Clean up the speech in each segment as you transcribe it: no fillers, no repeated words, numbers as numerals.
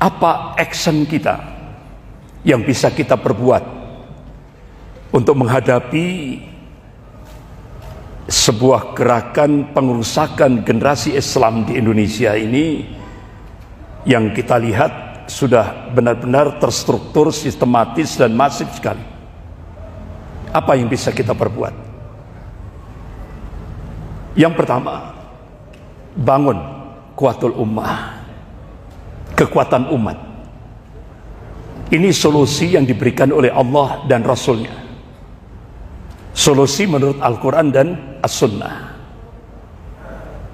Apa action kita yang bisa kita perbuat untuk menghadapi sebuah gerakan pengerusakan generasi Islam di Indonesia ini yang kita lihat sudah benar-benar terstruktur, sistematis dan masif sekali. Apa yang bisa kita perbuat? Yang pertama, bangun Quwwatul Ummah, kekuatan umat. Ini solusi yang diberikan oleh Allah dan Rasulnya. Solusi menurut Al-Quran dan As-Sunnah.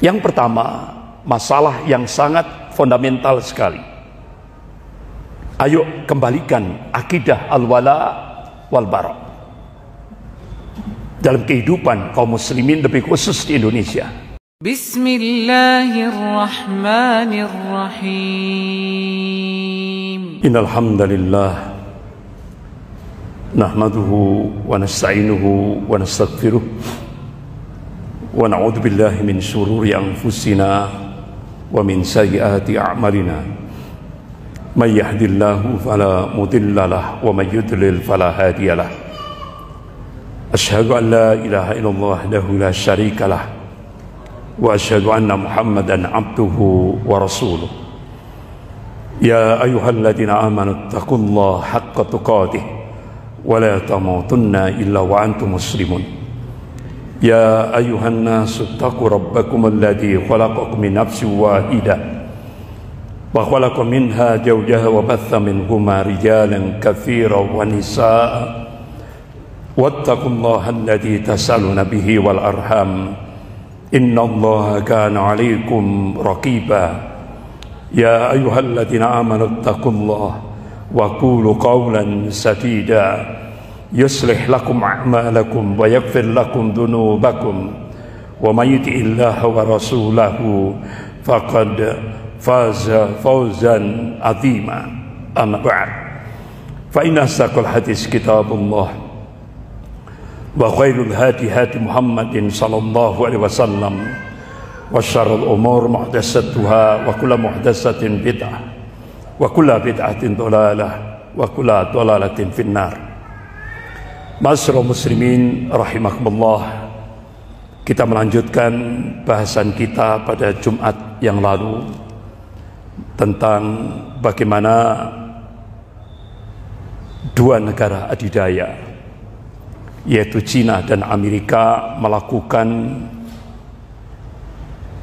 Yang pertama, masalah yang sangat fundamental sekali. Ayo kembalikan akidah al-wala wal-bara dalam kehidupan kaum muslimin, lebih khusus di Indonesia. Bismillahirrahmanirrahim. Innal hamdalillah nahmaduhu wa nasta'inuhu wa nastaghfiruh wa na'udzu billahi min shururi anfusina wa min sayyiati a'malina. May yahdihillahu fala mudilla lahu wa may yudlil fala hadiya lahu. Asyhadu an la ilaha illallah wahdahu la syarika lahu wa asyhadu anna Muhammadan abduhu wa rasuluh. Ya ayyuhalladzina amanu taqullaha haqqa tuqatih wa la tamutunna illa wa antum muslimun. Ya ayyuhan nasu taqu rabbakum alladzi khalaqakum min nafsin wahidah wa khalaqa minha zawjaha wa batha minhuma rijalan katsiran wa nisaa'a wattaqullaha alladzi tas'aluna bihi wal arham innallaha kana 'alaikum raqiba. Ya ayyuhalladzina amanu taqullaha wa qulu qawlan sadida yuslih lakum a'malakum wa yaghfir lakum dhunubakum wa may yuti'illaha wa rasulahu faqad faza fawzan 'azima. Amma ba'd, fa inna asdaqal hadits kitabullah wa khairul hadi hadi Muhammadin sallallahu alaihi wasallam wa syarrul umur muhdatsatuha wa kullu muhdatsatin bid'ah wa kullu bid'atin dhalalah wa kullu dhalalatin finnar. Ma'asyiral muslimin rahimakumullah, kita melanjutkan bahasan kita pada Jumat yang lalu tentang bagaimana dua negara adidaya, yaitu Cina dan Amerika, melakukan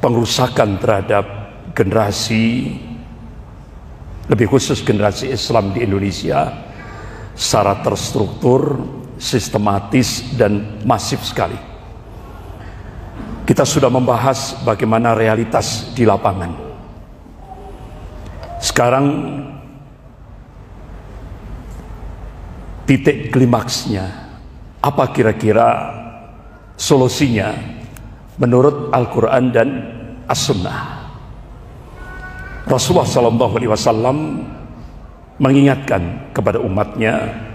pengerusakan terhadap generasi, lebih khusus generasi Islam di Indonesia, secara terstruktur, sistematis dan masif sekali. Kita sudah membahas bagaimana realitas di lapangan. Sekarang titik klimaksnya, apa kira-kira solusinya menurut Al-Quran dan As-Sunnah? Rasulullah SAW mengingatkan kepada umatnya.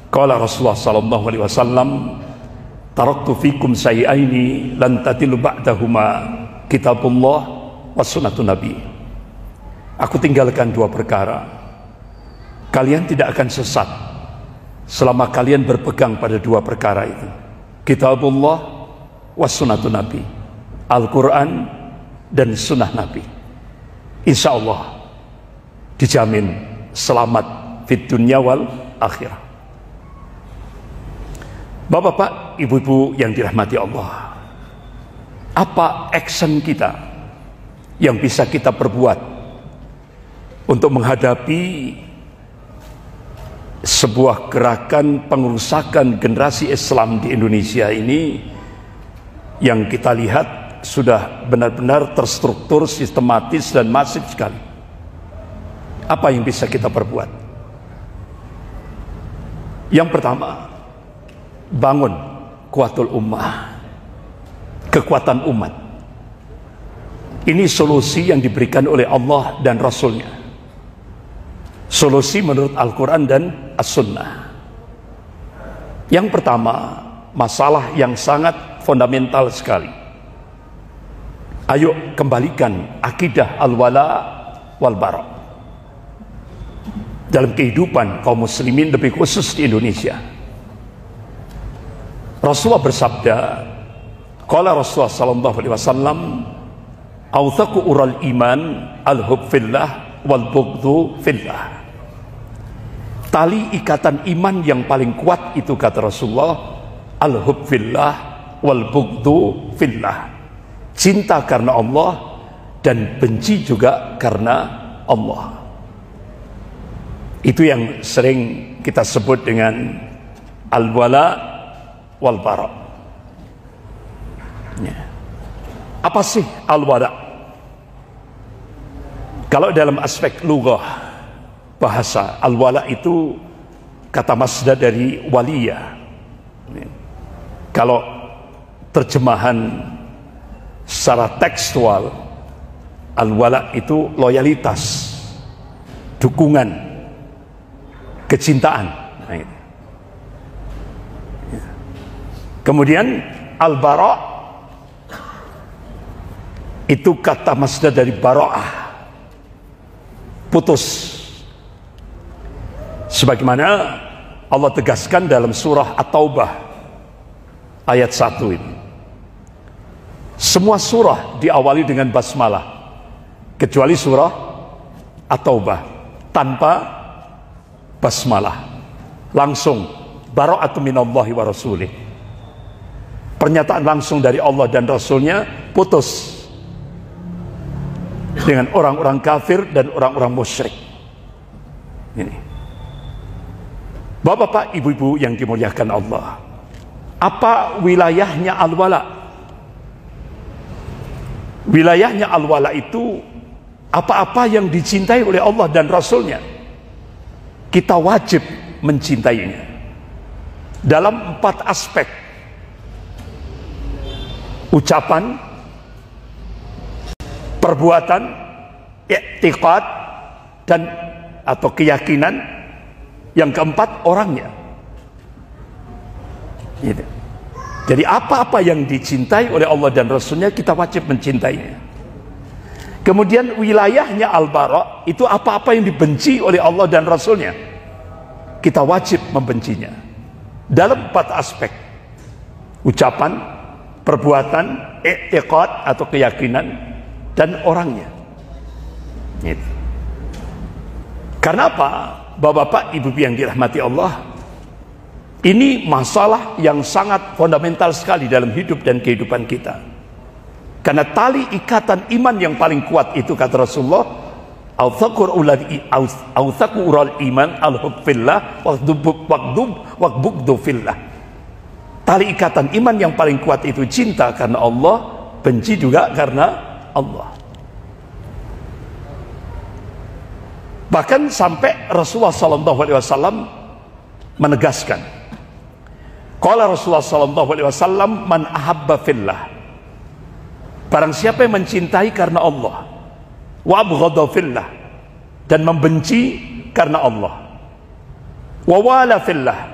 Qala Rasulullah SAW, taraktu fikum sayyaini lan tadilu ba'dahuma kitabullah wa sunnatun nabi. Aku tinggalkan dua perkara, kalian tidak akan sesat selama kalian berpegang pada dua perkara itu, kitabullah wa sunnatun nabi, Al-Quran dan sunnah nabi. Insya Allah dijamin selamat fid dunya wal akhirah. Bapak-bapak, ibu-ibu yang dirahmati Allah, apa action kita yang bisa kita perbuat untuk menghadapi sebuah gerakan pengerusakan generasi Islam di Indonesia ini yang kita lihat sudah benar-benar terstruktur, sistematis dan masif sekali? Apa yang bisa kita perbuat? Yang pertama, bangun Quwwatul Ummah, kekuatan umat. Ini solusi yang diberikan oleh Allah dan Rasulnya. Solusi menurut Al-Quran dan As-Sunnah. Yang pertama, masalah yang sangat fundamental sekali. Ayo kembalikan akidah al-wala wal-bara dalam kehidupan kaum muslimin, lebih khusus di Indonesia. Rasulullah bersabda, qala Rasulullah sallallahu alaihi wasallam, "Awthaqu ural iman al-hub fillah wal bughdhu fillah." Tali ikatan iman yang paling kuat itu, kata Rasulullah, al-hub fillah wal bughdhu fillah. Cinta karena Allah dan benci juga karena Allah. Itu yang sering kita sebut dengan al-wala wal bara. Ya. Apa sih al-wala? Kalau dalam aspek lughah bahasa, al-wala itu kata masdar dari waliya. Kalau terjemahan secara tekstual, al-wala itu loyalitas, dukungan, kecintaan. Kemudian al-bara itu kata masdar dari bara'ah, putus. Sebagaimana Allah tegaskan dalam surah At-Taubah ayat 1 ini. Semua surah diawali dengan basmalah kecuali surah At-Taubah tanpa basmalah, langsung bara'atu minallahi wa rasulih, pernyataan langsung dari Allah dan Rasulnya, putus dengan orang-orang kafir dan orang-orang musyrik. Ini, Bapak-bapak, ibu-ibu yang dimuliakan Allah, apa wilayahnya al-wala? Wilayahnya al-wala itu apa-apa yang dicintai oleh Allah dan Rasulnya, kita wajib mencintainya dalam 4 aspek: ucapan, perbuatan, i'tiqad, dan atau keyakinan. Yang keempat, orangnya. Gitu. Jadi apa-apa yang dicintai oleh Allah dan Rasulnya, kita wajib mencintainya. Kemudian wilayahnya al-bara itu apa-apa yang dibenci oleh Allah dan Rasulnya, kita wajib membencinya dalam 4 aspek: ucapan, perbuatan, i'tiqad atau keyakinan, dan orangnya. Gitu. Karena apa? Bapak-bapak, ibu-ibu yang dirahmati Allah, ini masalah yang sangat fundamental sekali dalam hidup dan kehidupan kita. Karena tali ikatan iman yang paling kuat itu, kata Rasulullah, awthaqu ural iman al-hub fillah wa bughdhu fillah. Tali ikatan iman yang paling kuat itu cinta karena Allah, benci juga karena Allah. Bahkan sampai Rasulullah SAW menegaskan, qala Rasulullah SAW, man ahabba fillah, barang siapa yang mencintai karena Allah, wa abghadha fillah, dan membenci karena Allah, wa wala fillah,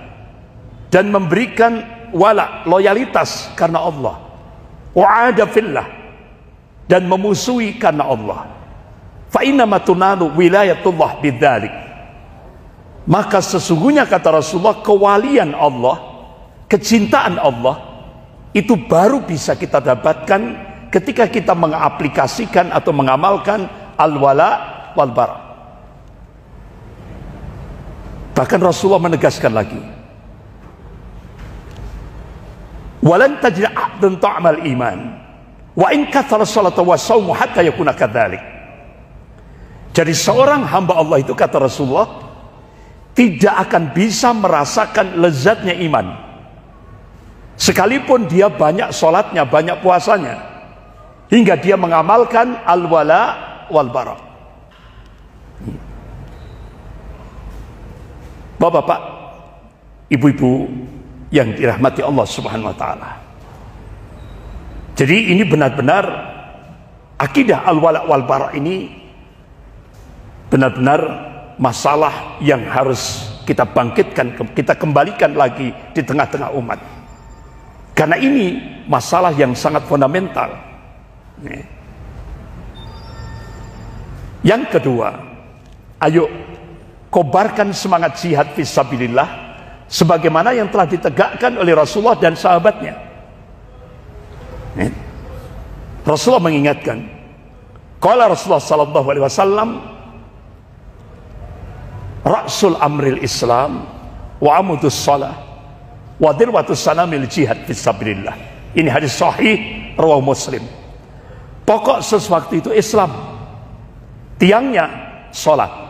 dan memberikan wala, loyalitas karena Allah, wa ada fillah, dan memusuhi karena Allah, fa innama tunalu wilayatullah bidzalik, maka sesungguhnya, kata Rasulullah, kewalian Allah, kecintaan Allah itu baru bisa kita dapatkan ketika kita mengaplikasikan atau mengamalkan al-wala wal bara. Bahkan Rasulullah menegaskan lagi, walan tajid 'abdan ta'mal iman wa in kathara salata wa shaumu hatta yakuna kadzalik. Jadi seorang hamba Allah itu, kata Rasulullah, tidak akan bisa merasakan lezatnya iman sekalipun dia banyak sholatnya, banyak puasanya, hingga dia mengamalkan al-wala wal bara. Bapak-bapak, ibu-ibu yang dirahmati Allah Subhanahu wa taala, jadi ini benar-benar akidah al-wala wal bara ini benar-benar masalah yang harus kita bangkitkan, kita kembalikan lagi di tengah-tengah umat. Karena ini masalah yang sangat fundamental. Yang kedua, ayo kobarkan semangat jihad fisabilillah sebagaimana yang telah ditegakkan oleh Rasulullah dan sahabatnya. Rasulullah mengingatkan, qala Rasulullah sallallahu alaihi wasallam, ra'sul amril Islam wa amudus shalah wa dirwatus sanamil jihad fisabilillah. Ini hadis sahih riwayat Muslim. Pokok sesuatu itu Islam, tiangnya salat.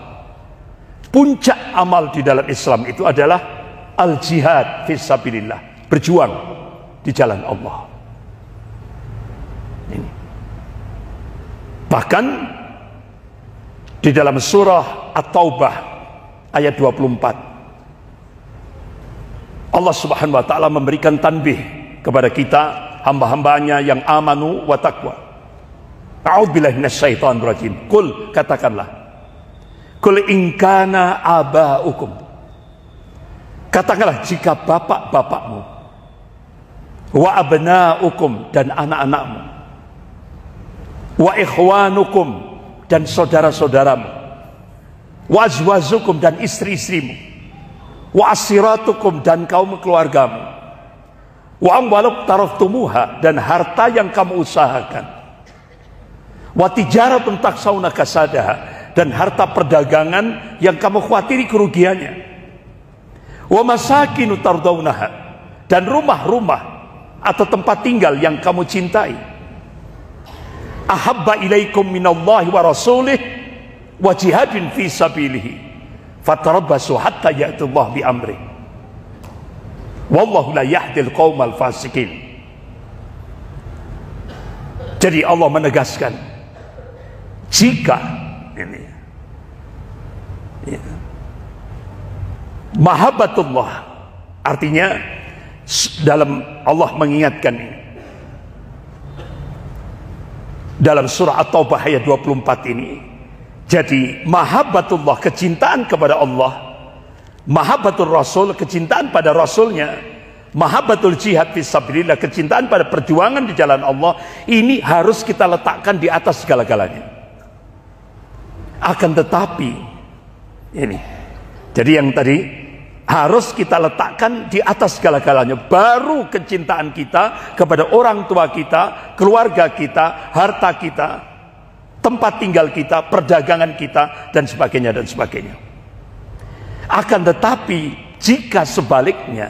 Puncak amal di dalam Islam itu adalah al-jihad fisabilillah, berjuang di jalan Allah. Ini. Bahkan di dalam surah At-Taubah ayat 24, Allah Subhanahu wa taala memberikan tanbih kepada kita, hamba-hambanya yang amanu wa taqwa. A'udzubillahi minasyaitonir rajim. Qul, katakanlah, qul in kana aba'ukum, katakanlah jika bapak-bapakmu, wa abna'ukum, dan anak-anakmu, wa ikhwanukum, dan saudara-saudaramu, wa azwajukum, dan istri-istrimu, wa asiratukum, dan kaum keluargamu, wa amwaluk taraftumuha, dan harta yang kamu usahakan, wa tijaratun taksawna kasadaha, dan harta perdagangan yang kamu khawatiri kerugiannya, wa masakinu tardawnaha, dan rumah-rumah atau tempat tinggal yang kamu cintai, ahabba ilaikum minallahi wa rasulih wa jihadin fi sabilihi fatarabbasu hatta ya'tullah bi amri wallahu la yahdil qaumal fasikin. Jadi Allah menegaskan, jika ini ya, mahabbatullah, artinya dalam Allah mengingatkan ini dalam surah At-Taubah ayat 24 ini. Jadi mahabbatullah, kecintaan kepada Allah, mahabbatul rasul, kecintaan pada rasulnya, mahabbatul jihad fisabilillah, kecintaan pada perjuangan di jalan Allah, ini harus kita letakkan di atas segala-galanya. Akan tetapi ini, jadi yang tadi harus kita letakkan di atas segala-galanya, baru kecintaan kita kepada orang tua kita, keluarga kita, harta kita, tempat tinggal kita, perdagangan kita, dan sebagainya dan sebagainya. Akan tetapi jika sebaliknya,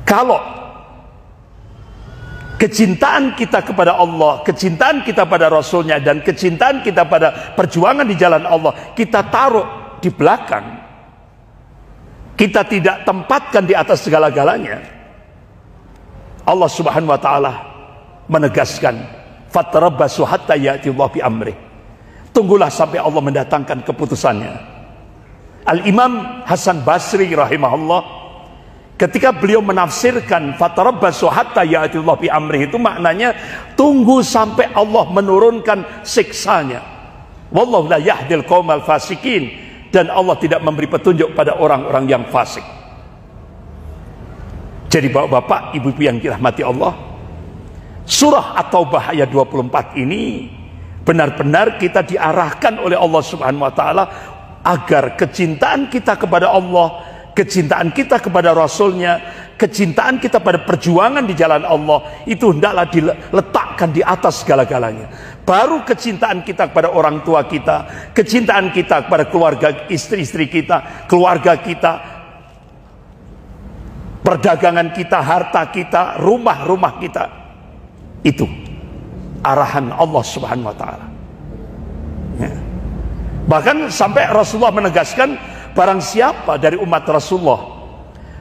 kalau kecintaan kita kepada Allah, kecintaan kita pada Rasulnya, dan kecintaan kita pada perjuangan di jalan Allah kita taruh di belakang, kita tidak tempatkan di atas segala-galanya, Allah Subhanahu wa taala menegaskan, fatarabbasu hatta ya'tullah bi amri. Tunggulah sampai Allah mendatangkan keputusannya. Al-Imam Hasan Basri rahimahullah, ketika beliau menafsirkan fatarabbasu hatta ya'tullah bi amri, itu maknanya tunggu sampai Allah menurunkan siksanya. Wallahu la yahdil qaumal fasikin, dan Allah tidak memberi petunjuk pada orang-orang yang fasik. Jadi bapak-bapak, ibu-ibu yang dirahmati Allah, surah At-Taubah ayat 24 ini benar-benar kita diarahkan oleh Allah Subhanahu wa taala agar kecintaan kita kepada Allah, kecintaan kita kepada Rasulnya, kecintaan kita pada perjuangan di jalan Allah itu hendaklah diletakkan di atas segala-galanya. Baru kecintaan kita kepada orang tua kita, kecintaan kita kepada keluarga, istri-istri kita, keluarga kita, perdagangan kita, harta kita, rumah-rumah kita, itu arahan Allah Subhanahu wa taala. Ya. Bahkan sampai Rasulullah menegaskan, barang siapa dari umat Rasulullah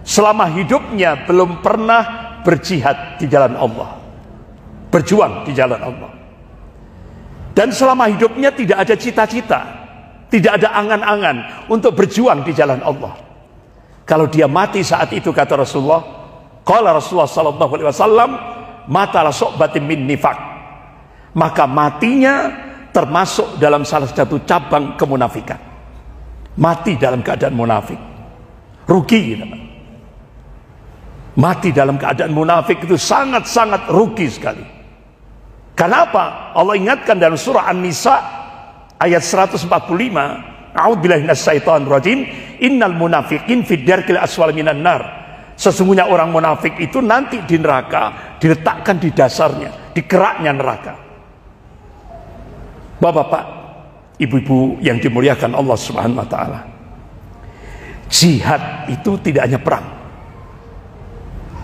selama hidupnya belum pernah berjihad di jalan Allah, berjuang di jalan Allah, dan selama hidupnya tidak ada cita-cita, tidak ada angan-angan untuk berjuang di jalan Allah, kalau dia mati saat itu, kata Rasulullah, qala Rasulullah sallallahu alaihi wasallam, mata la su'batin min nifaq, maka matinya termasuk dalam salah satu cabang kemunafikan. Mati dalam keadaan munafik, rugi gitu. Mati dalam keadaan munafik itu sangat-sangat rugi sekali. Kenapa? Allah ingatkan dalam surah An-Nisa ayat 145, A'udzubillahi minasyaitonir rajim. Innal munafiqin fid darkil aswal minan nar. Sesungguhnya orang munafik itu nanti di neraka diletakkan di dasarnya, di keraknya neraka. Bapak-bapak, ibu-ibu yang dimuliakan Allah Subhanahu wa taala. Jihad itu tidak hanya perang.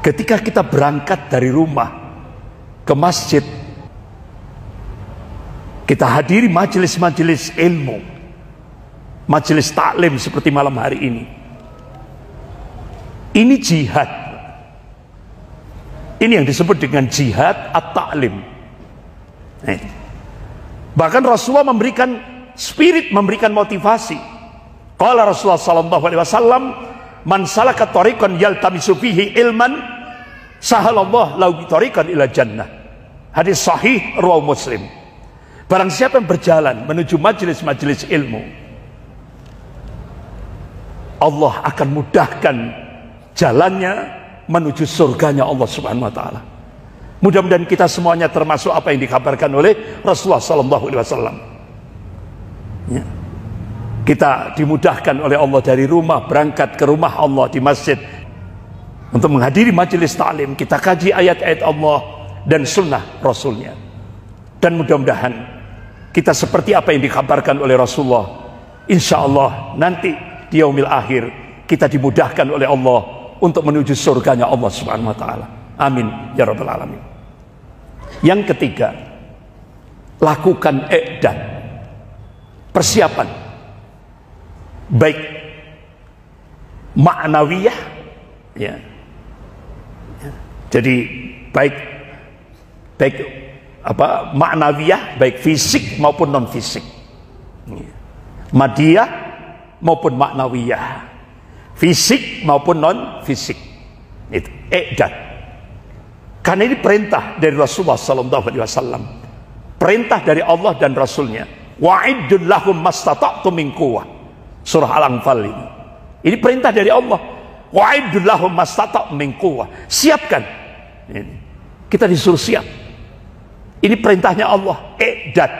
Ketika kita berangkat dari rumah ke masjid, kita hadiri majelis-majelis ilmu, majelis taklim seperti malam hari ini. Ini jihad. Ini yang disebut dengan jihad at-ta'lim. Bahkan Rasulullah memberikan spirit, memberikan motivasi. Qala Rasulullah sallallahu alaihi wasallam, "Man salaka tariqan yaltamisu fihi ilman, sahalallahu lahu tariqan ila jannah." Hadis sahih riwayat Muslim. Barang siapa yang berjalan menuju majelis-majelis ilmu, Allah akan mudahkan jalannya menuju surganya Allah Subhanahu wa taala. Mudah-mudahan kita semuanya termasuk apa yang dikabarkan oleh Rasulullah sallallahu alaihi wasallam. Ya. Kita dimudahkan oleh Allah dari rumah berangkat ke rumah Allah di masjid untuk menghadiri majelis ta'lim. Kita kaji ayat-ayat Allah dan sunnah Rasulnya. Dan mudah-mudahan kita seperti apa yang dikabarkan oleh Rasulullah. Insya Allah nanti di yaumil akhir kita dimudahkan oleh Allah untuk menuju surganya Allah Subhanahu wa taala. Amin ya rabbal alamin. Yang ketiga, lakukan i'dad, persiapan, baik ma'nawiyah, ya. Jadi baik apa ma'nawiyah, baik fisik maupun non fisik, madiyah maupun ma'nawiyah, fisik maupun non fisik. Itu i'dad. Karena ini perintah dari Rasulullah sallallahu alaihi wasallam, perintah dari Allah dan Rasulnya. Wa'iddul lahum mastata'tum min quwwah. Surah Al-Anfal ini. Ini perintah dari Allah. Wa'iddul lahum mastata'tum min quwwah. Siapkan. Ini. Kita disuruh siap. Ini perintahnya Allah. I'dad.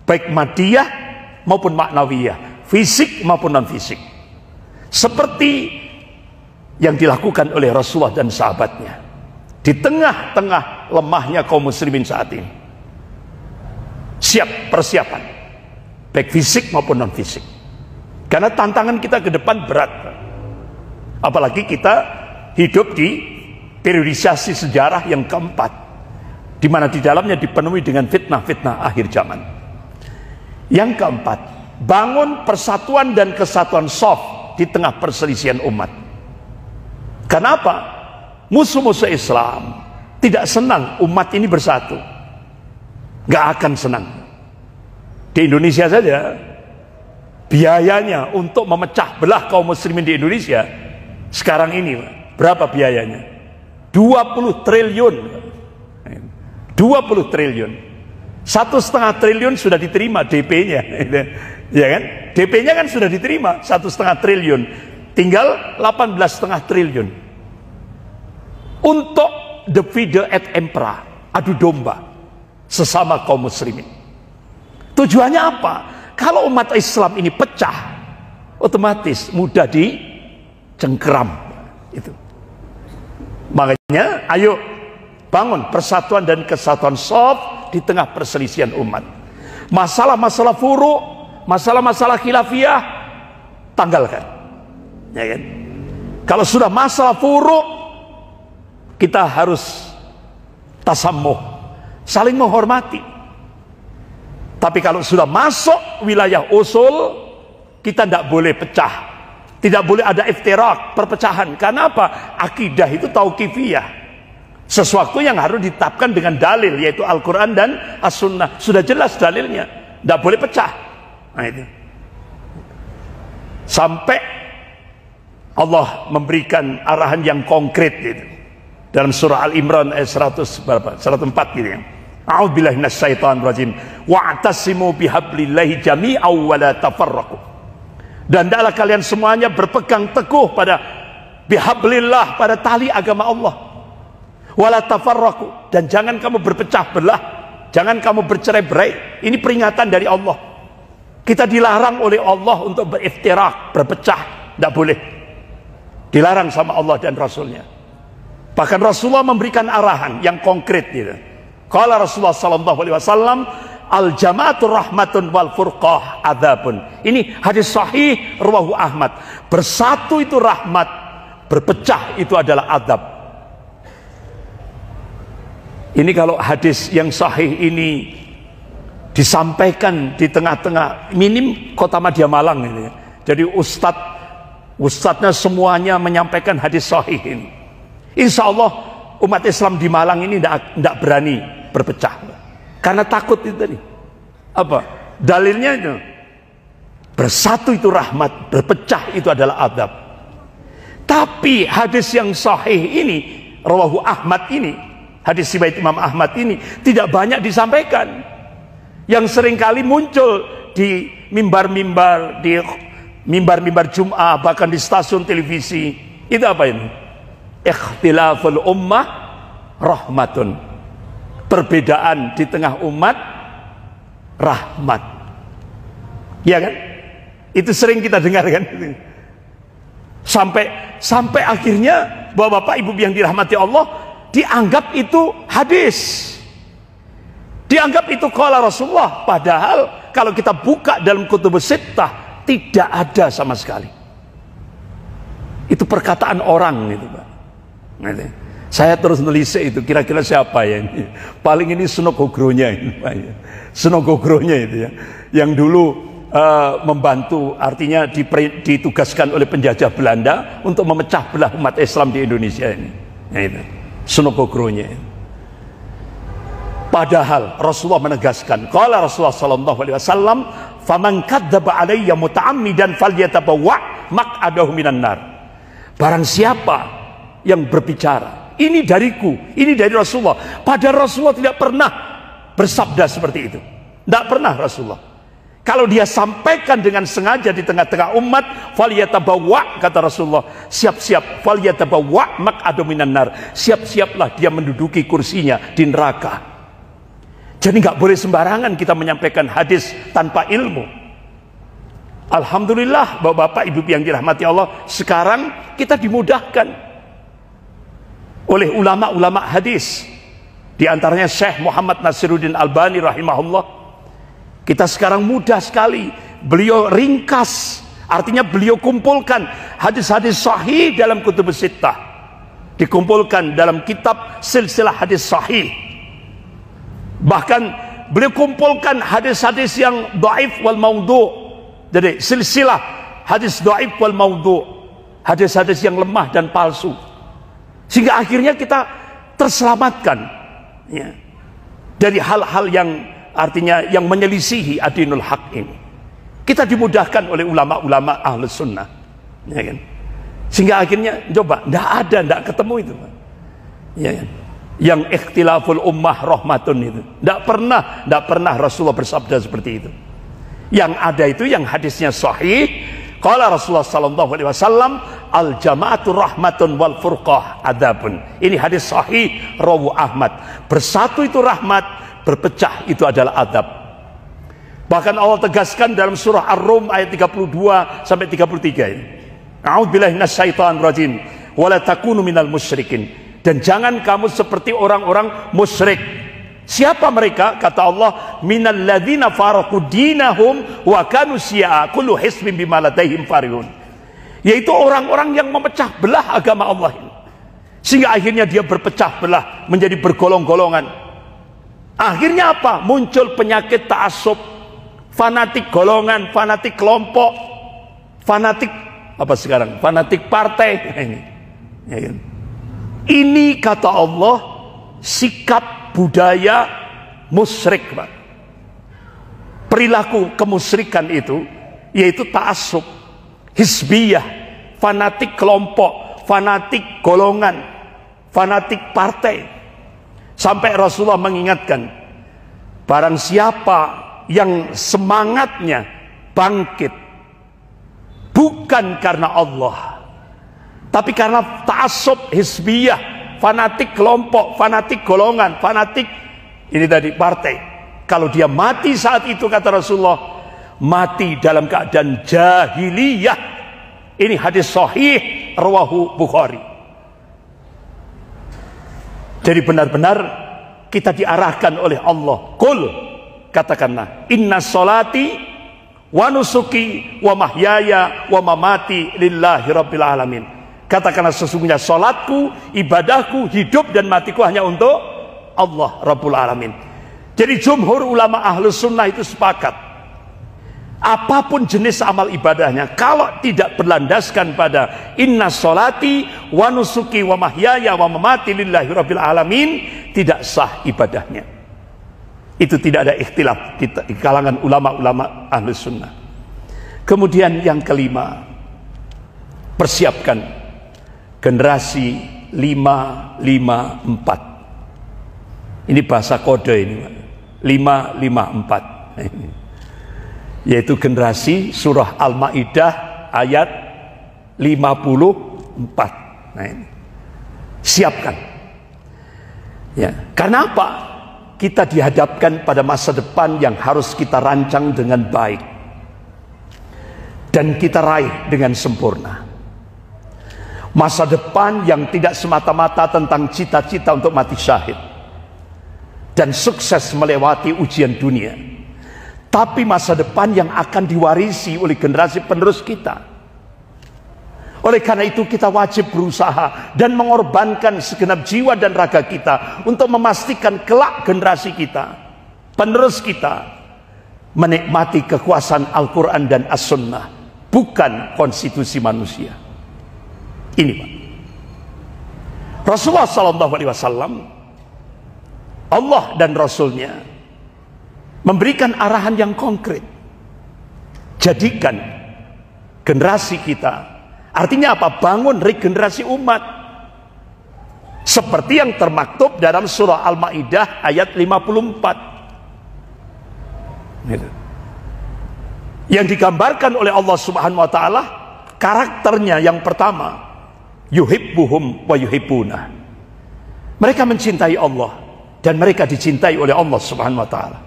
Baik madiyah maupun ma'nawiyah, fisik maupun non fisik. Seperti yang dilakukan oleh Rasulullah dan sahabatnya di tengah-tengah lemahnya kaum muslimin saat ini. Siap persiapan, baik fisik maupun non fisik. Karena tantangan kita ke depan berat. Apalagi kita hidup di periodisasi sejarah yang keempat, di mana di dalamnya dipenuhi dengan fitnah-fitnah akhir zaman. Yang keempat, bangun persatuan dan kesatuan shaf di tengah perselisihan umat. Kenapa? Musuh-musuh Islam tidak senang umat ini bersatu. Gak akan senang. Di Indonesia saja biayanya untuk memecah belah kaum muslimin di Indonesia sekarang ini berapa biayanya? 20 triliun. 20 triliun. 1,5 triliun sudah diterima DP-nya. Ya kan? DP-nya kan sudah diterima 1,5 triliun. Tinggal 18,5 triliun. Untuk divide et impera, adu domba sesama kaum muslimin. Tujuannya apa? Kalau umat Islam ini pecah, otomatis mudah dicengkeram. Itu. Makanya, ayo bangun persatuan dan kesatuan shaf di tengah perselisihan umat. Masalah-masalah furu', masalah-masalah khilafiyah, tanggalkan. Ya kan? Kalau sudah masalah furu', kita harus tasammuh, saling menghormati. Tapi kalau sudah masuk wilayah usul, kita tidak boleh pecah, tidak boleh ada iftirak, perpecahan. Karena apa? Akidah itu tauqifiyah, sesuatu yang harus ditetapkan dengan dalil, yaitu Al-Quran dan As-Sunnah. Sudah jelas dalilnya, tidak boleh pecah. Nah, itu. Sampai Allah memberikan arahan yang konkret itu. Dalam surah Al-Imran ayat 104 gitu ya. A'udzubillahi minasyaitonir rajim. Wa'tasimu bihablillahi jami'an wa la tafarraqu. Dan hendaklah kalian semuanya berpegang teguh pada bihablillah, pada tali agama Allah. Wa la tafarraqu, dan jangan kamu berpecah belah, jangan kamu bercerai-berai. Ini peringatan dari Allah. Kita dilarang oleh Allah untuk beriftirak, berpecah, tidak boleh. Dilarang sama Allah dan Rasulnya. Bahkan Rasulullah memberikan arahan yang konkret gitu. Qala Rasulullah sallallahu alaihi wasallam, al jama'atur rahmatun wal furqah adzabun. Ini hadis sahih rawahu Ahmad. Bersatu itu rahmat, berpecah itu adalah azab. Ini kalau hadis yang sahih ini disampaikan di tengah-tengah, minim kota Madya Malang ini. Jadi ustadznya semuanya menyampaikan hadis sahih ini. Insya Allah umat Islam di Malang ini tidak berani berpecah karena takut itu tadi. Apa dalilnya? Itu bersatu itu rahmat, berpecah itu adalah azab. Tapi hadis yang sahih ini rawahu Ahmad ini, hadis riwayat Imam Ahmad ini tidak banyak disampaikan. Yang seringkali muncul di mimbar-mimbar, di mimbar-mimbar Jum'ah, bahkan di stasiun televisi. Itu apa ini? Ikhtilaful ummah rahmatun. Perbedaan di tengah umat rahmat. Ya kan? Itu sering kita dengar kan? Sampai akhirnya Bapak Ibu yang dirahmati Allah dianggap itu hadis. Dianggap itu qala Rasulullah, padahal kalau kita buka dalam kutubus sittah tidak ada sama sekali. Itu perkataan orang itu, Pak. Saya terus nulis itu, kira-kira siapa ya ini? Paling ini Sunogogronya ini, Pak. Sunogogronya itu ya, yang dulu membantu, artinya ditugaskan oleh penjajah Belanda untuk memecah belah umat Islam di Indonesia ini. Ya, itu Sunogogronya. Padahal Rasulullah menegaskan, qala Rasulullah sallallahu alaihi wasallam, "Faman kadzdzaba alayya muta'ammidan falyatabawwa maq'adahu minan nar." Barang siapa yang berbicara, ini dariku, ini dari Rasulullah. Padahal Rasulullah tidak pernah bersabda seperti itu. Tidak pernah Rasulullah. Kalau dia sampaikan dengan sengaja di tengah-tengah umat, falyatabawwa, kata Rasulullah, siap-siap, falyatabawwa maq'adahu minan nar. Siap-siaplah dia menduduki kursinya di neraka. Jadi nggak boleh sembarangan kita menyampaikan hadis tanpa ilmu. Alhamdulillah Bapak Ibu yang dirahmati Allah, sekarang kita dimudahkan oleh ulama-ulama hadis. Di antaranya Syekh Muhammad Nasiruddin Albani rahimahullah. Kita sekarang mudah sekali. Beliau ringkas, artinya beliau kumpulkan hadis-hadis sahih dalam kutubus sittah. Dikumpulkan dalam kitab silsilah hadis sahih. Bahkan beliau kumpulkan hadis-hadis yang dhaif wal maudhu'. Jadi silsilah hadis dhaif wal maudhu', hadis-hadis yang lemah dan palsu. Sehingga akhirnya kita terselamatkan ya, dari hal-hal yang artinya yang menyelisihi adinul haq ini. Kita dimudahkan oleh ulama-ulama ahlus sunnah ya kan? Sehingga akhirnya coba tidak ketemu itu ya kan? Yang ikhtilaful ummah rahmatun itu tidak pernah Rasulullah bersabda seperti itu. Yang ada itu yang hadisnya sahih, qala Rasulullah sallallahu alaihi wasallam, al jama'atu rahmatun wal furqah adzabun. Ini hadis sahih rawu Ahmad. Bersatu itu rahmat, berpecah itu adalah azab. Bahkan Allah tegaskan dalam surah Ar-Rum ayat 32 sampai 33 ini. A'udzubillahi minasyaitonir rajim. Wa la takunu minal musyrikin. Dan jangan kamu seperti orang-orang musyrik. Siapa mereka? Kata Allah, minal ladzina faraqu dinahum wa kanu syi'a kullu hizbin bima ladaihim farihun. Yaitu orang-orang yang memecah belah agama Allah ini. Sehingga akhirnya dia berpecah belah menjadi bergolong-golongan. Akhirnya apa? Muncul penyakit ta'assub, fanatik golongan, fanatik kelompok, fanatik apa sekarang? Fanatik partai ini. Ya kan? Ini kata Allah sikap budaya musyrik, Pak. Perilaku kemusyrikan itu yaitu ta'assub, hizbiyah, fanatik kelompok, fanatik golongan, fanatik partai. Sampai Rasulullah mengingatkan, barang siapa yang semangatnya bangkit bukan karena Allah, tapi karena ta'assub hizbiyah, fanatik kelompok, fanatik golongan, fanatik ini tadi partai. Kalau dia mati saat itu, kata Rasulullah, mati dalam keadaan jahiliyah. Ini hadis sahih rawahu Bukhari. Jadi benar-benar kita diarahkan oleh Allah. Qul, katakanlah, inna sholati wa nusuki wa mahyaya wa mamati lillahi rabbil alamin. Katakanlah sesungguhnya salatku, ibadahku, hidup dan matiku hanya untuk Allah Rabbul Alamin. Jadi jumhur ulama ahlus sunnah itu sepakat, apapun jenis amal ibadahnya, kalau tidak berlandaskan pada inna sholati wa nusuki wa mahyaya wa mamati lillahi rabbil alamin, tidak sah ibadahnya. Itu tidak ada ikhtilaf di kalangan ulama-ulama ahlus sunnah. Kemudian yang kelima, persiapkan generasi 554. Ini bahasa kode ini, 554. Yaitu generasi surah Al-Maidah ayat 54. Nah, ini siapkan. Ya, karena apa? Kita dihadapkan pada masa depan yang harus kita rancang dengan baik dan kita raih dengan sempurna. Masa depan yang tidak semata-mata tentang cita-cita untuk mati syahid dan sukses melewati ujian dunia, tapi masa depan yang akan diwarisi oleh generasi penerus kita. Oleh karena itu kita wajib berusaha dan mengorbankan segenap jiwa dan raga kita untuk memastikan kelak generasi kita, penerus kita, menikmati kekuasaan Al-Quran dan As-Sunnah, bukan konstitusi manusia. Ini Pak, Rasulullah SAW, Allah dan Rasulnya memberikan arahan yang konkret. Jadikan generasi kita, artinya apa? Bangun regenerasi umat seperti yang termaktub dalam surah Al-Maidah ayat 54 yang digambarkan oleh Allah Subhanahu wa taala. Karakternya yang pertama, yuhibbuhum wa yuhibbuna. Mereka mencintai Allah dan mereka dicintai oleh Allah Subhanahu wa taala.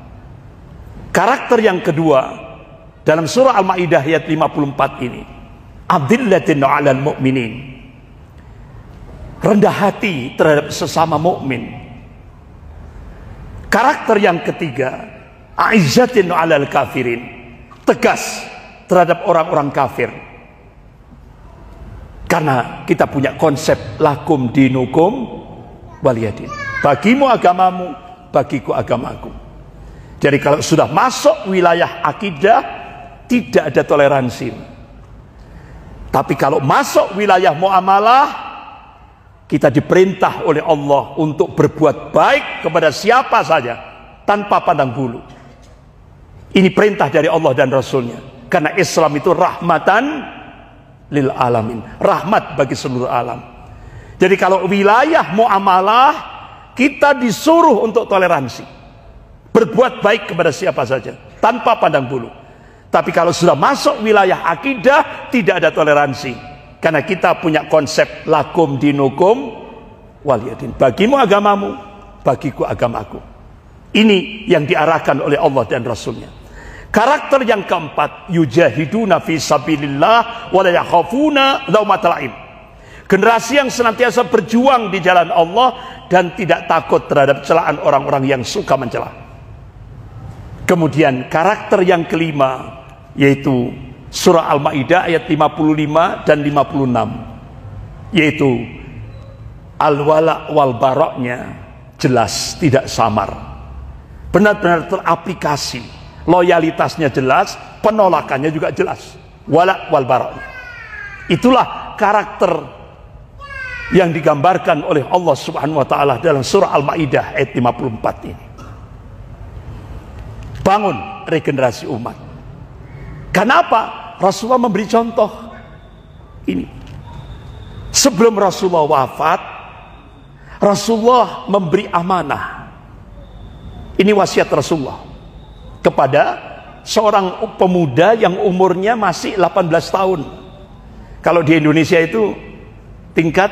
Karakter yang kedua dalam surah Al-Maidah ayat 54 ini, adillatin 'alal mu'minin. Rendah hati terhadap sesama mukmin. Karakter yang ketiga, aizzatin 'alal kafirin. Tegas terhadap orang-orang kafir. Karena kita punya konsep lakum dinukum waliyadin. Bagimu agamamu, bagiku agamaku. Jadi kalau sudah masuk wilayah akidah, tidak ada toleransi. Tapi kalau masuk wilayah muamalah, kita diperintah oleh Allah untuk berbuat baik kepada siapa saja, tanpa pandang bulu. Ini perintah dari Allah dan Rasulnya. Karena Islam itu rahmatan lil alamin, rahmat bagi seluruh alam. Jadi kalau wilayah muamalah, kita disuruh untuk toleransi, berbuat baik kepada siapa saja tanpa pandang bulu. Tapi kalau sudah masuk wilayah akidah, tidak ada toleransi, karena kita punya konsep lakum dinukum waliyadin. Bagimu agamamu, bagiku agamaku. Ini yang diarahkan oleh Allah dan Rasulnya. Karakter yang keempat, yujahiduna fi sabilillah wa la yakhafuna laumatal laim. Generasi yang senantiasa berjuang di jalan Allah dan tidak takut terhadap celaan orang-orang yang suka mencela. Kemudian karakter yang kelima, yaitu surah Al-Maidah ayat 55 dan 56, yaitu al-wala wal baroknya jelas, tidak samar, benar-benar teraplikasi. Loyalitasnya jelas, penolakannya juga jelas. Wala wal bara. Itulah karakter yang digambarkan oleh Allah Subhanahu wa taala dalam surah Al-Maidah ayat 54 ini. Bangun regenerasi umat. Kenapa? Rasulullah memberi contoh ini. Sebelum Rasulullah wafat, Rasulullah memberi amanah. Ini wasiat Rasulullah kepada seorang pemuda yang umurnya masih 18 tahun. Kalau di Indonesia itu tingkat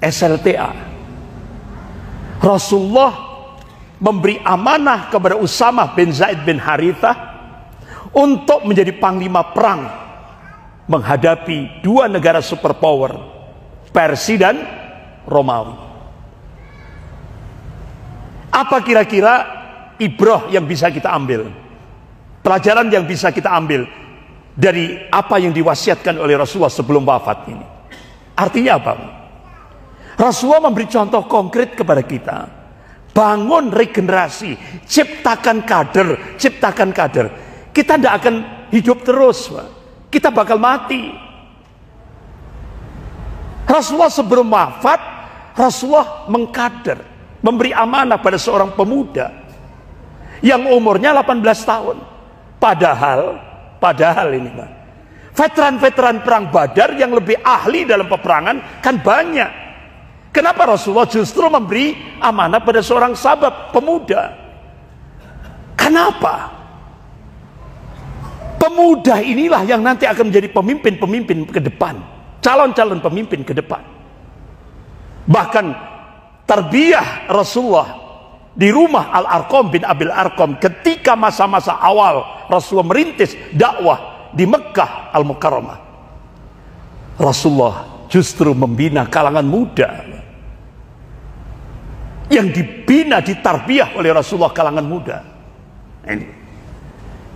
SLTA. Rasulullah memberi amanah kepada Usamah bin Zaid bin Harithah untuk menjadi panglima perang menghadapi dua negara superpower, Persia dan Romawi. Apa kira-kira ibrah yang bisa kita ambil, pelajaran yang bisa kita ambil dari apa yang diwasiatkan oleh Rasulullah sebelum wafat ini? Artinya apa? Rasulullah memberi contoh konkret kepada kita. Bangun regenerasi, ciptakan kader, ciptakan kader. Kita tidak akan hidup terus, Pak. Kita bakal mati. Rasulullah sebelum wafat, Rasulullah mengkader, memberi amanah pada seorang pemuda yang umurnya 18 tahun. Padahal ini, Pak, veteran-veteran perang Badar yang lebih ahli dalam peperangan kan banyak. Kenapa Rasulullah justru memberi amanah pada seorang sahabat pemuda? Kenapa? Pemuda inilah yang nanti akan menjadi pemimpin-pemimpin ke depan, calon-calon pemimpin ke depan. Bahkan tarbiyah Rasulullah di rumah Al-Arqam bin Abil Arqam ketika masa-masa awal Rasulullah merintis dakwah di Mekah Al-Mukarramah. Rasulullah justru membina kalangan muda. Yang dibina, ditarbiyah oleh Rasulullah kalangan muda. Ini.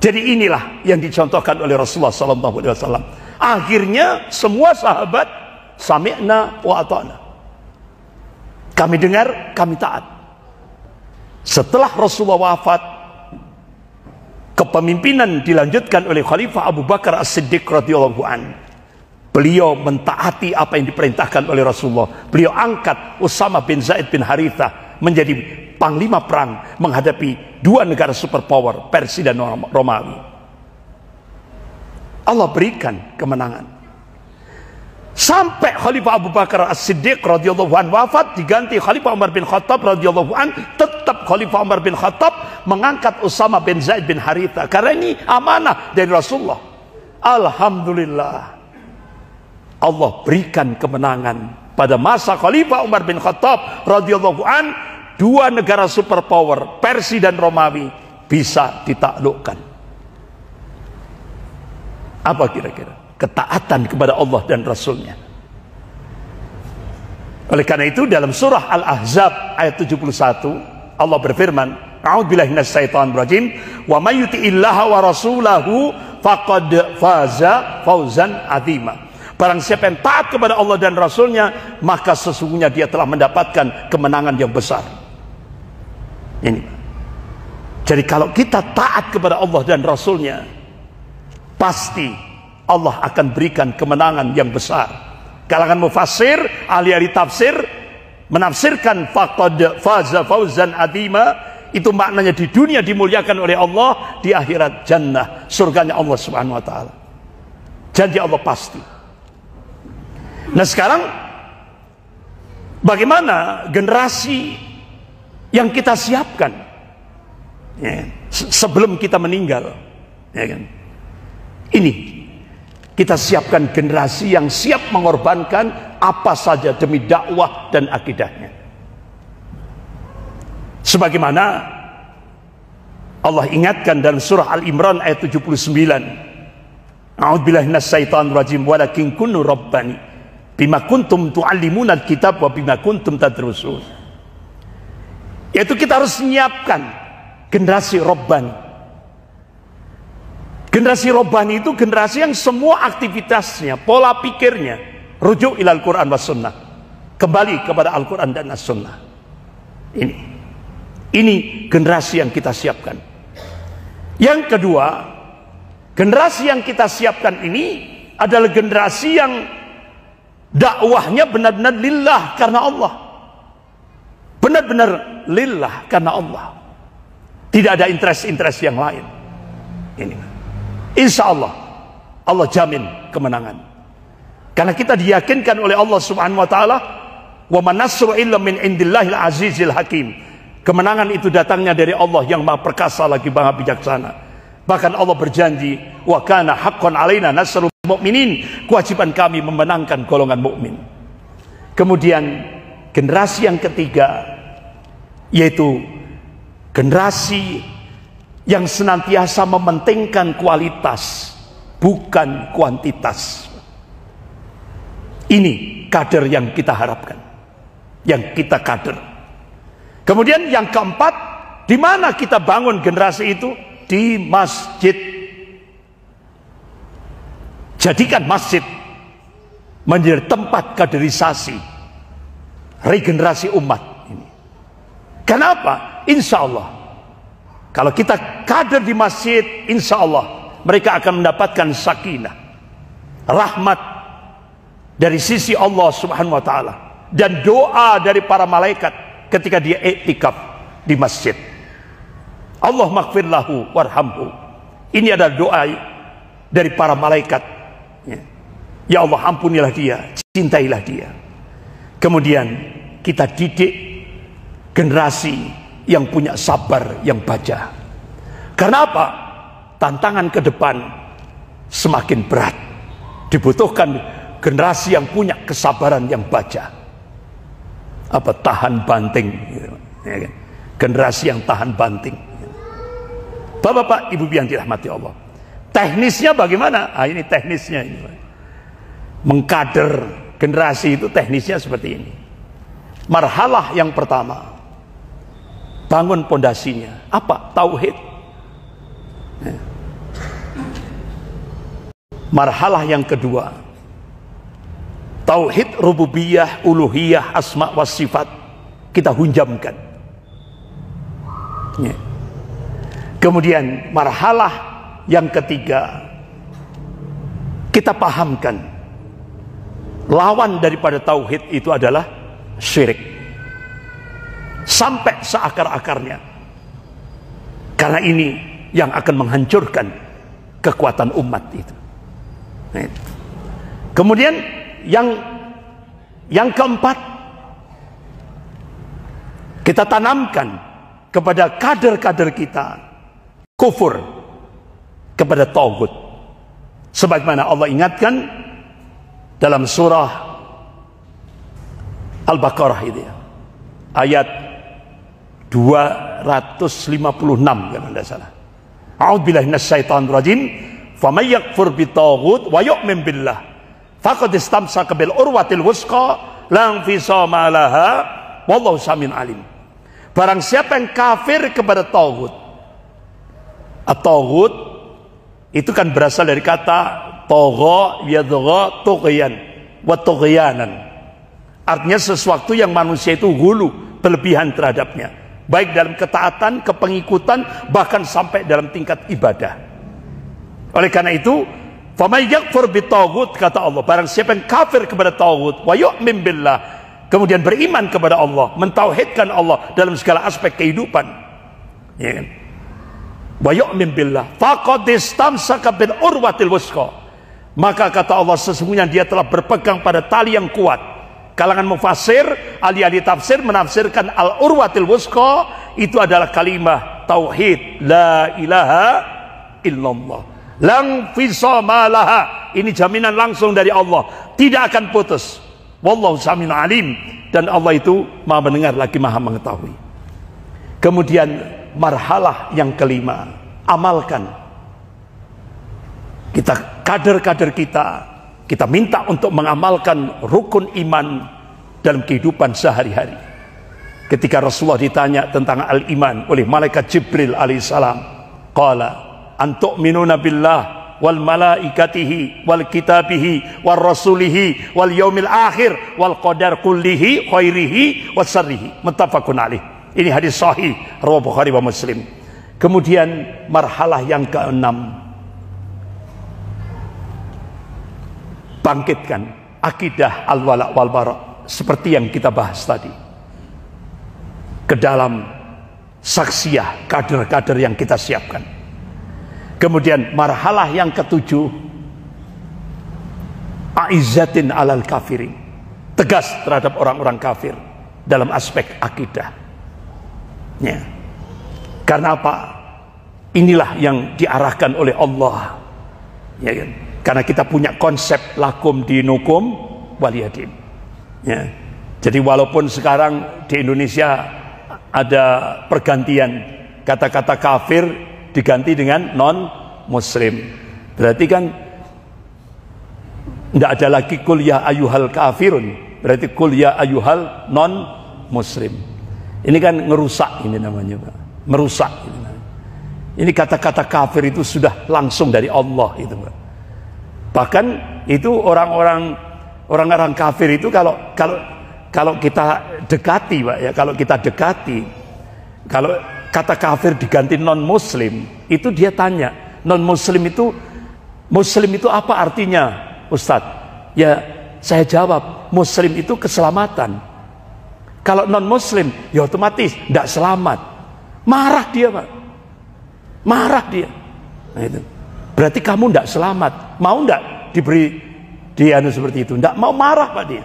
Jadi inilah yang dicontohkan oleh Rasulullah SAW. Akhirnya semua sahabat sami'na wa ata'na. Kami dengar, kami taat. Setelah Rasulullah wafat, kepemimpinan dilanjutkan oleh Khalifah Abu Bakar As-Siddiq radhiyallahu anhu. Beliau mentaati apa yang diperintahkan oleh Rasulullah. Beliau angkat Usama bin Zaid bin Harithah menjadi panglima perang menghadapi dua negara superpower, Persia dan Romawi. Allah berikan kemenangan. Sampai Khalifah Abu Bakar As-Siddiq radhiyallahu anhu wafat, diganti Khalifah Umar bin Khattab radhiyallahu anhu. Tetap Khalifah Umar bin Khattab mengangkat Usama bin Zaid bin Harithah karena ini amanah dari Rasulullah. Alhamdulillah, Allah berikan kemenangan pada masa Khalifah Umar bin Khattab radhiyallahu an. Dua negara superpower, Persia dan Romawi, bisa ditaklukkan. Apa kira-kira? Ketaatan kepada Allah dan Rasulnya. Oleh karena itu dalam surah Al-Ahzab ayat 71 Allah berfirman, a'udzubillahi minasyaitonir rajim, wa may yuti'illaha wa rasulahu faqad faza fawzan 'azima. Barang siapa yang taat kepada Allah dan Rasulnya, maka sesungguhnya dia telah mendapatkan kemenangan yang besar. Ini. Jadi kalau kita taat kepada Allah dan Rasulnya, pasti Allah akan berikan kemenangan yang besar. Kalangan mufassir, ahli-ahli tafsir menafsirkan faqad faza fawzan 'azima, itu maknanya di dunia dimuliakan oleh Allah, di akhirat jannah, surganya Allah Subhanahu wa taala. Janji Allah pasti. Nah sekarang bagaimana generasi yang kita siapkan ya, sebelum kita meninggal ya kan? Ini kita siapkan generasi yang siap mengorbankan apa saja demi dakwah dan akidahnya. Sebagaimana Allah ingatkan dalam surah Al-Imran ayat 79, a'udzubillahi minasyaitonir rajim, walakin kunu rabbani bima kuntum tu'allimuna alkitab wa bima kuntum tadrusun. Yaitu kita harus menyiapkan generasi Rabbani. Generasi Rabbani itu generasi yang semua aktivitasnya, pola pikirnya rujuk ilal Quran was sunnah, kembali kepada Al-Quran dan As-Sunnah. Ini generasi yang kita siapkan. Yang kedua, generasi yang kita siapkan ini adalah generasi yang dakwahnya benar-benar lillah karena Allah. Benar-benar lillah karena Allah. Tidak ada interest-interest yang lain. Ini. Insya Allah, Allah jamin kemenangan. Karena kita diyakinkan oleh Allah Subhanahu wa taala, wa man nasru illa min indillahil azizil hakim. Kemenangan itu datangnya dari Allah yang Maha perkasa lagi Maha bijaksana. Bahkan Allah berjanji, wa kana haqqan alaina nasrul mu'minin. Kewajiban kami memenangkan golongan mukmin. Kemudian generasi yang ketiga, yaitu generasi yang senantiasa mementingkan kualitas, bukan kuantitas. Ini kader yang kita harapkan, yang kita kader. Kemudian yang keempat, di mana kita bangun generasi itu? Di masjid. Jadikan masjid menjadi tempat kaderisasi, regenerasi umat ini. Kenapa? Insya Allah, kalau kita kader di masjid, insya Allah mereka akan mendapatkan sakinah, rahmat dari sisi Allah Subhanahu wa Ta'ala, dan doa dari para malaikat ketika dia iktikaf di masjid. Allah maghfir lahu warhamhu. Ini adalah doa dari para malaikat. Ya Allah, ampunilah dia, cintailah dia. Kemudian kita didik generasi yang punya sabar yang baja. Karena apa? Tantangan ke depan semakin berat. Dibutuhkan generasi yang punya kesabaran yang baja. Apa? Tahan banting. Ya kan? Generasi yang tahan banting. Bapak-bapak, ibu yang dirahmati Allah. Teknisnya bagaimana? Ah, ini teknisnya ini. Mengkader generasi itu teknisnya seperti ini. Marhalah yang pertama, bangun pondasinya. Apa? Tauhid. Marhalah yang kedua, tauhid rububiyah, uluhiyah, asma wa sifat kita hunjamkan. Kemudian marhalah yang ketiga, kita pahamkan lawan daripada tauhid itu adalah syirik, sampai seakar-akarnya. Karena ini yang akan menghancurkan kekuatan umat itu. Kemudian yang keempat, kita tanamkan kepada kader-kader kita kufur kepada tauhid, sebagaimana Allah ingatkan dalam surah Al-Baqarah itu ya, ayat 256 kalau tidak salah. A'udzubillahi minasyaitonir rajim. Faman yakfur bitaghut wa yu'min billah faqad istamsaka bil urwatil wusqa la infisama laha wallahu samiun alim. Barang siapa yang kafir kepada tauhid. At-tauhid itu kan berasal dari kata tagha yadgha tughyan wa tughyanan. Artinya sesuatu yang manusia itu hulu, berlebihan terhadapnya, baik dalam ketaatan, kepengikutan, bahkan sampai dalam tingkat ibadah. Oleh karena itu, faman yakfur bitaghut, kata Allah, barang siapa yang kafir kepada tauhid wa yu'min billah, kemudian beriman kepada Allah, mentauhidkan Allah dalam segala aspek kehidupan, ya kan? Wa yu'min billah faqad istamsaka bil urwatil wusqa, maka kata Allah sesungguhnya dia telah berpegang pada tali yang kuat. Kalangan mufasir, ahli-ahli tafsir menafsirkan al urwatil wusqa itu adalah kalimah tauhid, la ilaha illallah, lang fisama laha. Ini jaminan langsung dari Allah, tidak akan putus. Wallahu samiun alim, dan Allah itu maha mendengar lagi maha mengetahui. Kemudian marhalah yang kelima, amalkan. Kita kader-kader kita minta untuk mengamalkan rukun iman dalam kehidupan sehari-hari. Ketika Rasulullah ditanya tentang al-iman oleh malaikat Jibril alaihissalam, qala antu'minuna billah wal malaikatihi wal kitabihi wal rasulihi wal yaumil akhir wal qadar kullihi khairihi wa syarrihi, muttafaqun alaih. Ini hadis sahih riwayat Bukhari wa Muslim. Kemudian marhalah yang keenam, bangkitkan akidah al-wala wal bara seperti yang kita bahas tadi ke dalam saksiyah kader-kader yang kita siapkan. Kemudian marhalah yang ketujuh, aizzatin alal kafirin, tegas terhadap orang-orang kafir dalam aspek akidah. Ya. Karena apa? Inilah yang diarahkan oleh Allah, ya kan? Karena kita punya konsep lakum dinukum waliyadin. Ya. Jadi walaupun sekarang di Indonesia ada pergantian kata-kata kafir diganti dengan non muslim. Berarti kan tidak ada lagi kul ya ayyuhal kafirun, berarti kul ya ayyuhal non muslim. Ini kan ngerusak, ini namanya Pak. Merusak ini namanya. Ini kata-kata kafir itu sudah langsung dari Allah itu Pak. Bahkan itu orang-orang kafir itu kalau kita dekati Pak ya, kalau kita dekati, kalau kata kafir diganti non muslim, itu dia tanya, non muslim itu apa artinya Ustadz? Ya saya jawab, muslim itu keselamatan. Kalau non muslim ya otomatis tidak selamat. Marah dia Pak, marah dia. Nah, itu berarti kamu tidak selamat. Mau tidak diberi dia seperti itu? Tidak mau, marah Pak dia.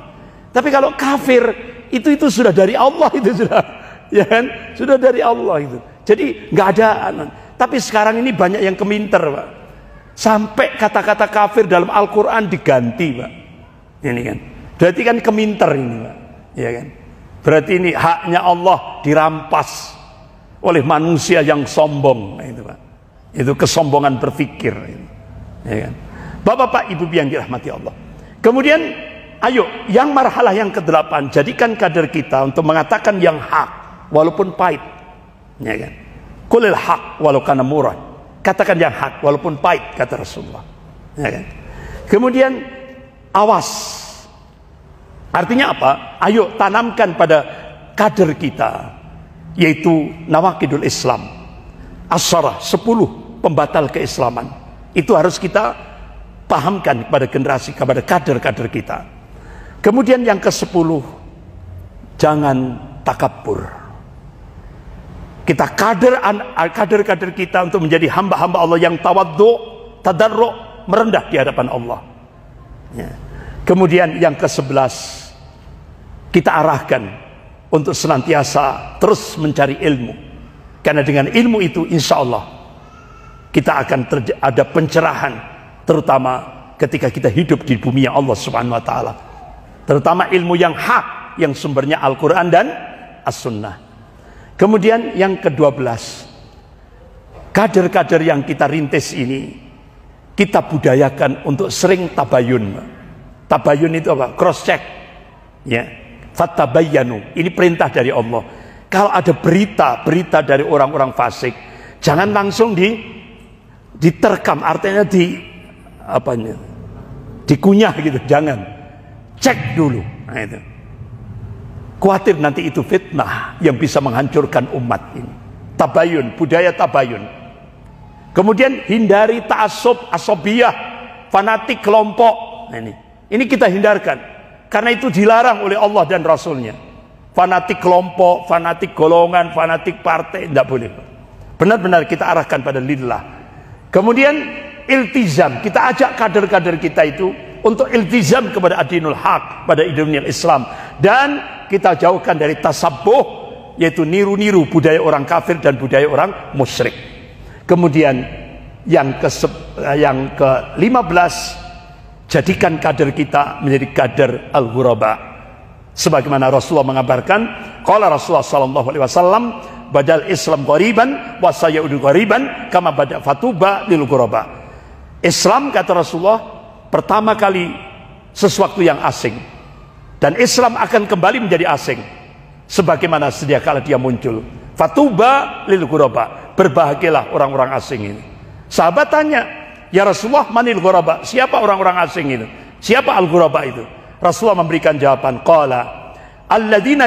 Tapi kalau kafir itu sudah dari Allah, itu sudah, ya kan? Sudah dari Allah itu. Jadi nggak ada. Tapi sekarang ini banyak yang keminter Pak. Sampai kata-kata kafir dalam Al-Quran diganti Pak. Ini kan. Berarti kan keminter ini Pak. Ya kan. Berarti ini haknya Allah dirampas oleh manusia yang sombong. Nah, itu Pak. Itu kesombongan berpikir. Ya kan. Bapak-bapak, ibu yang dirahmati Allah. Kemudian ayo, yang marhalah yang ke-8, jadikan kader kita untuk mengatakan yang hak walaupun pahit. Ya kan? Qulil haq walau kana murad. Katakan yang hak walaupun pahit, kata Rasulullah. Ya kan? Kemudian awas. Artinya apa? Ayo tanamkan pada kader kita, yaitu nawaqidul Islam. Asyarah, 10 pembatal keislaman. Itu harus kita pahamkan kepada generasi, kepada kader-kader kita. Kemudian yang ke-10, jangan takabur. Kita kader-kader kita untuk menjadi hamba-hamba Allah yang tawaddu, tadarru, merendah di hadapan Allah. Ya. Kemudian yang ke-11, kita arahkan untuk senantiasa terus mencari ilmu. Karena dengan ilmu itu insya Allah kita akan ada pencerahan, terutama ketika kita hidup di bumi yang Allah Subhanahu wa taala. Terutama ilmu yang hak, yang sumbernya Al-Quran dan As-Sunnah. Kemudian yang ke-12, kader-kader yang kita rintis ini kita budayakan untuk sering tabayun. Tabayun itu apa? Cross check. Ya. Fattabayyanu. Ini perintah dari Allah. Kalau ada berita dari orang-orang fasik, jangan langsung diterkam, artinya dikunyah gitu, jangan. Cek dulu. Nah, itu. Khawatir nanti itu fitnah yang bisa menghancurkan umat ini. Tabayun, budaya tabayun. Kemudian hindari ta'assub, asobiyah, fanatik kelompok. Nah, ini kita hindarkan. Karena itu dilarang oleh Allah dan Rasulnya. Fanatik kelompok, fanatik golongan, fanatik partai, tidak boleh. Benar-benar kita arahkan pada lillah. Kemudian iltizam, kita ajak kader-kader kita itu untuk iltizam kepada adinul haq, pada ideologi Islam. Dan kita jauhkan dari tasabbuh, yaitu niru-niru budaya orang kafir dan budaya orang musyrik. Kemudian yang ke-15, jadikan kader kita menjadi kader al-ghuraba. Sebagaimana Rasulullah mengabarkan, qala Rasulullah sallallahu alaihi wasallam, badal Islam ghariban wa sayaudu ghariban kama bada fatuba lil ghuraba. Islam, kata Rasulullah, pertama kali sesuatu yang asing. Dan Islam akan kembali menjadi asing sebagaimana sedia kala dia muncul. Fatuba lil ghuraba, berbahagialah orang-orang asing ini. Sahabat tanya, ya Rasulullah, manil ghuraba? Siapa orang-orang asing itu? Siapa al-ghuraba itu? Rasulullah memberikan jawaban, qala alladzina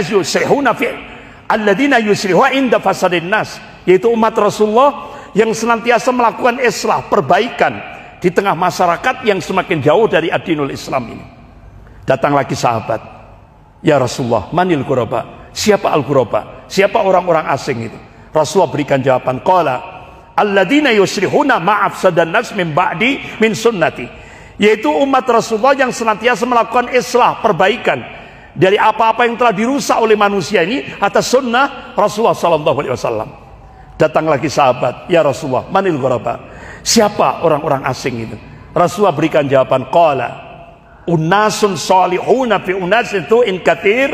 yuslihu inda fasadin nas, yaitu umat Rasulullah yang senantiasa melakukan islah, perbaikan di tengah masyarakat yang semakin jauh dari adinul Islam ini. Datang lagi sahabat, ya Rasulullah, manil ghuraba? Siapa al-ghuraba? Siapa orang-orang asing itu? Rasulullah berikan jawaban, qala alladzina yuslihuna ma'afsadan nas min ba'di min sunnati, yaitu umat Rasulullah yang senantiasa melakukan islah, perbaikan dari apa-apa yang telah dirusak oleh manusia ini atas sunnah Rasulullah sallallahu alaihi wasallam. Datang lagi sahabat, ya Rasulullah, manil ghuraba? Siapa orang-orang asing itu? Rasulullah berikan jawaban, qala unasun salihuna fi unasin tu'in katsir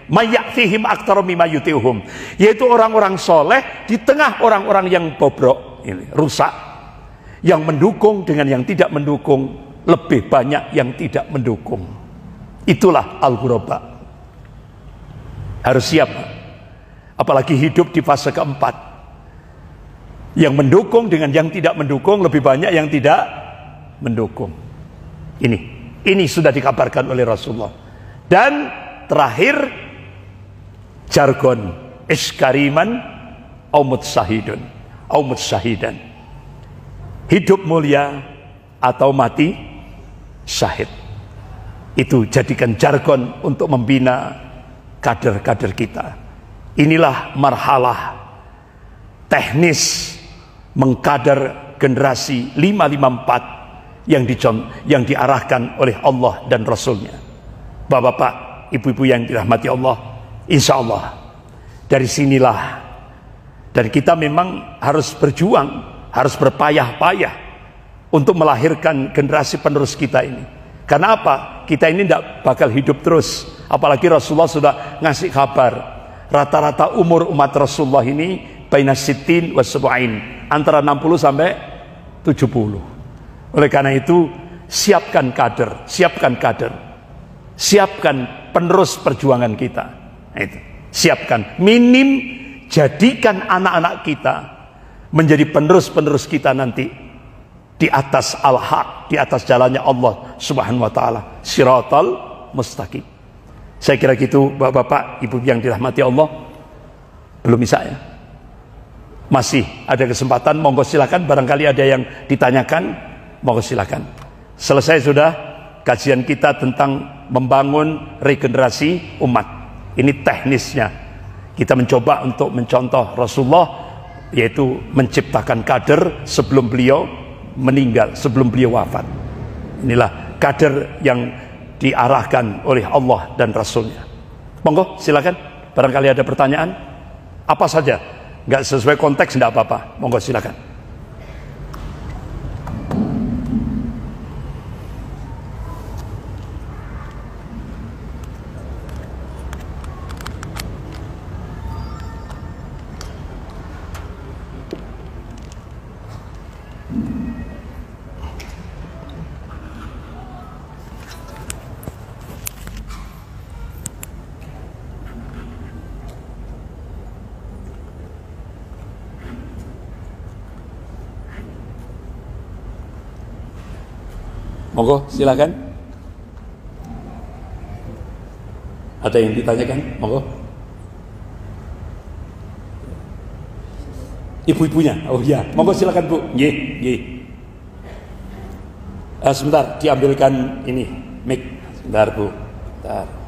mayyatihim aktsara mimma yutihum, yaitu orang-orang soleh di tengah orang-orang yang bobrok. ini rusak. Yang mendukung dengan yang tidak mendukung, lebih banyak yang tidak mendukung. Itulah al-ghuraba. Harus siap. Apalagi hidup di fase keempat. Yang mendukung dengan yang tidak mendukung, lebih banyak yang tidak mendukung. Ini sudah dikabarkan oleh Rasulullah. Dan terakhir, jargon iskariman au mutsahidun au mutsahidan. Hidup mulia atau mati syahid. Itu jadikan jargon untuk membina kader-kader kita. Inilah marhalah teknis mengkader generasi 554 yang diarahkan oleh Allah dan Rasulnya. Bapak-bapak, ibu-ibu yang dirahmati Allah, insya Allah dari sinilah, dan kita memang harus berjuang, harus berpayah-payah untuk melahirkan generasi penerus kita ini. Karena apa? Kita ini tidak bakal hidup terus. Apalagi Rasulullah sudah ngasih kabar, rata-rata umur umat Rasulullah ini baina sittin wa sab'in, antara 60 sampai 70. Oleh karena itu, siapkan kader, siapkan penerus perjuangan kita. Itu. Siapkan, minim jadikan anak-anak kita menjadi penerus-penerus kita nanti di atas al-haq, di atas jalannya Allah Subhanahu wa taala, siratal mustaqim. Saya kira gitu, Bapak, Ibu yang dirahmati Allah. Belum bisa ya? Masih ada kesempatan, monggo silakan, barangkali ada yang ditanyakan, monggo silakan. Selesai sudah kajian kita tentang membangun regenerasi umat. Ini teknisnya. Kita mencoba untuk mencontoh Rasulullah, yaitu menciptakan kader sebelum beliau meninggal, sebelum beliau wafat. Inilah kader yang diarahkan oleh Allah dan Rasulnya. Monggo silakan, barangkali ada pertanyaan apa saja, nggak sesuai konteks nggak apa-apa, monggo silakan. Monggo silakan. Ada yang ditanyakan? Monggo. Ibu-ibunya. Oh iya, monggo silakan Bu. Nggih. Sebentar, diambilkan ini mic. Sebentar Bu. Sebentar.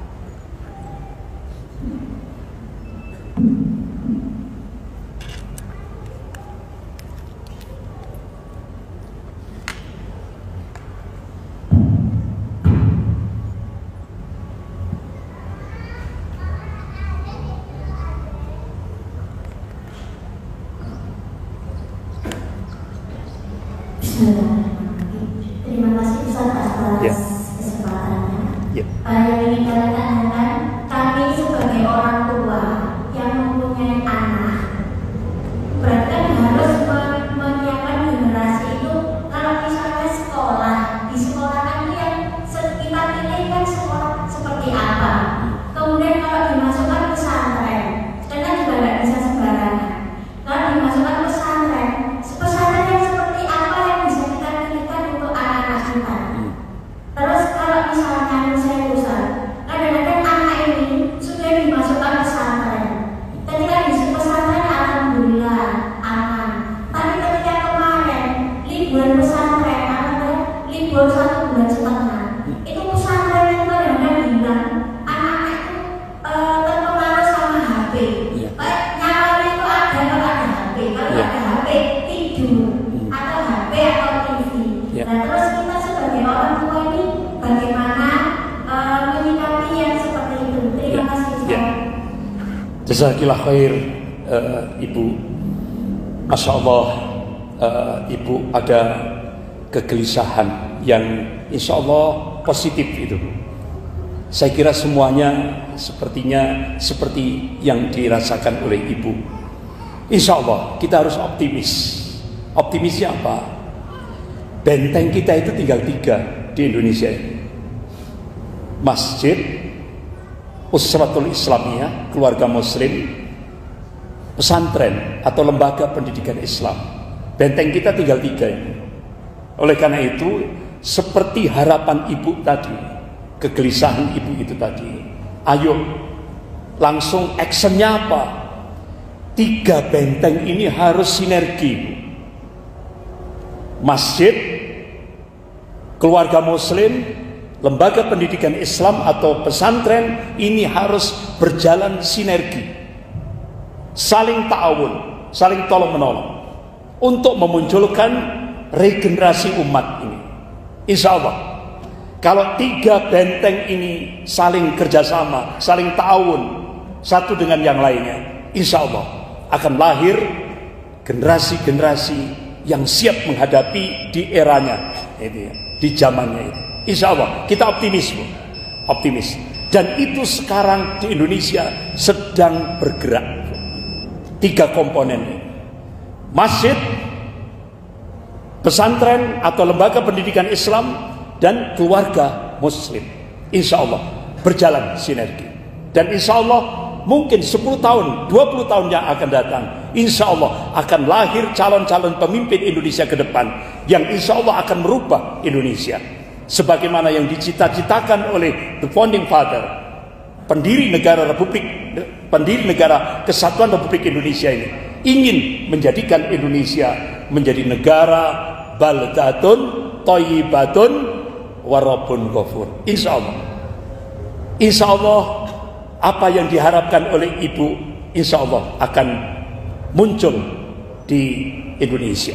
Terima kasih Ustaz atas kesempatannya. Yang ingin kami tanyakan, kami sebagai orang tua yang mempunyai anak, berarti kan harus menyiapkan generasi itu. Kalau misalnya sekolah, di sekolah kan yang kita pilih kan sekolah seperti apa. Kemudian kalau dimasukkan pesantren, karena juga nggak bisa sembarangan. Kalau dimasukkan pesantren yang seperti apa yang bisa kita pilihkan untuk anak-anak kita. Terus kalau misalnya saya Ustaz, kadang-kadang anak ini sudah dimasukkan pesantren. Ketika di pesantren alhamdulillah aman. Tapi ketika kemarin liburan pesantren, libur 1 bulan setengah, itu pesantren yang kadang-kadang bilang anak-anak itu terpengaruh sama HP. Nyawanya itu ada kalau ada HP, kalau ada HP tidur atau HP atau TV. Nah terus kita sebagai orang tua ini bagaimana menyikapi yang seperti itu? Terima kasih. Jazakillah khair, Ibu. Masya Allah, Ibu ada kegelisahan yang insya Allah positif itu. Saya kira semuanya sepertinya seperti yang dirasakan oleh Ibu. Insya Allah kita harus optimis. Optimisnya apa? Benteng kita itu tinggal 3 di Indonesia ini. Masjid, Usratul Islamiyah, keluarga muslim, pesantren atau lembaga pendidikan Islam. Benteng kita tinggal 3 ini. Oleh karena itu, seperti harapan ibu tadi, kegelisahan ibu itu tadi, ayo langsung actionnya apa? 3 benteng ini harus sinergi. Masjid, keluarga muslim, lembaga pendidikan Islam atau pesantren ini harus berjalan sinergi, saling ta'awun, saling tolong menolong untuk memunculkan regenerasi umat ini. Insya Allah, kalau 3 benteng ini saling kerjasama, saling ta'awun satu dengan yang lainnya, insya Allah akan lahir generasi-generasi yang siap menghadapi di eranya, di zamannya itu. Insya Allah kita optimis. Dan itu sekarang di Indonesia sedang bergerak. 3 komponen ini: masjid, pesantren atau lembaga pendidikan Islam, dan keluarga muslim. Insya Allah berjalan sinergi. Dan insya Allah mungkin 10 tahun, 20 tahun yang akan datang, insya Allah akan lahir calon-calon pemimpin Indonesia ke depan yang insya Allah akan merubah Indonesia sebagaimana yang dicita-citakan oleh the founding father, pendiri negara Kesatuan Republik Indonesia ini, ingin menjadikan Indonesia menjadi negara baldatun thayyibatun warabun ghafur. Insya Allah apa yang diharapkan oleh ibu insya Allah akan muncul di Indonesia.